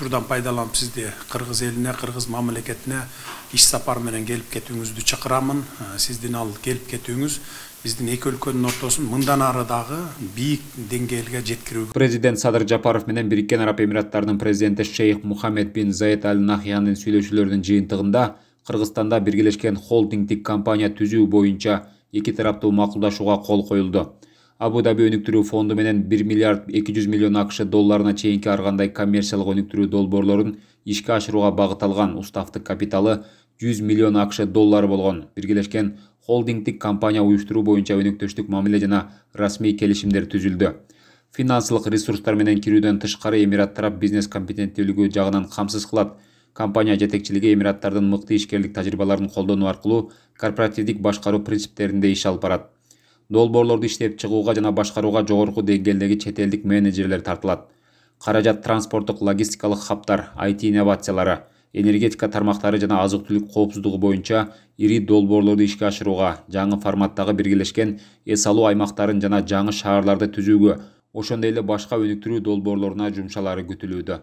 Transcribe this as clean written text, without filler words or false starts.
Şuradan пайдаланып sizde Kırgız eline, Kırgız mamleketine iş sapar menen gelip ketүүңүздү çakıramın. Sizdin al gelip ketүүңүz биздин эки өлкөнүн ортосун мындан ары дагы бийик деңгээлге жеткирүүгө. Президент Садыр Жапаров менен Бириккен Араб Эмираттарынын президенти Шейх Мухаммед бин Заид Аль Нахьяндын сүйлөшүүлөрүнүн жыйынтыгында Кыргызстанда биргелешкен холдингдик компания түзүү боюнча эки тараптуу макулдашууга кол коюлду. Абу-Даби өнүктүрүү фонду менен 1 миллиард 200 миллион АКШ долларына чейинки ар кандай коммерциялык өнүктүрүү долбоорлорун ишке ашырууга багытталган уставдык капиталы 100 миллион АКШ доллары болгон. Биргелешкен холдингдик компания уюштуруу боюнча өнөктөштүк мамиле жана расмий келишимдер түзүлдү. Финансылык ресурстар менен кирүүдөн тышкары Эмират тарап бизнес компетенттүүлүгү жагынан камсыз кылат. Компания жетекчилиги Эмираттардын мыкты ишкерлик тажрыйбаларын колдонуу аркылуу корпоративдик башкаруу принциптеринде иш алып барат. Долбоорлорду иштеп чыгууга жана башкарууга жогорку деңгээлдеги чет элдик менеджерлер тартылат. Каражат транспорттук логистикалык хабтар, IT инновациялары, энергетика тармактары жана азык-түлүк коопсуздугу боюнча ири долбоорлорду ишке ашырууга, жаңы форматтагы биргелешкен эс алуу аймактарын жана жаңы шаарларды түзүүгө, ошондой эле башка өнүктүрүү долбоорлоруна жумшалары күтүлүүдө.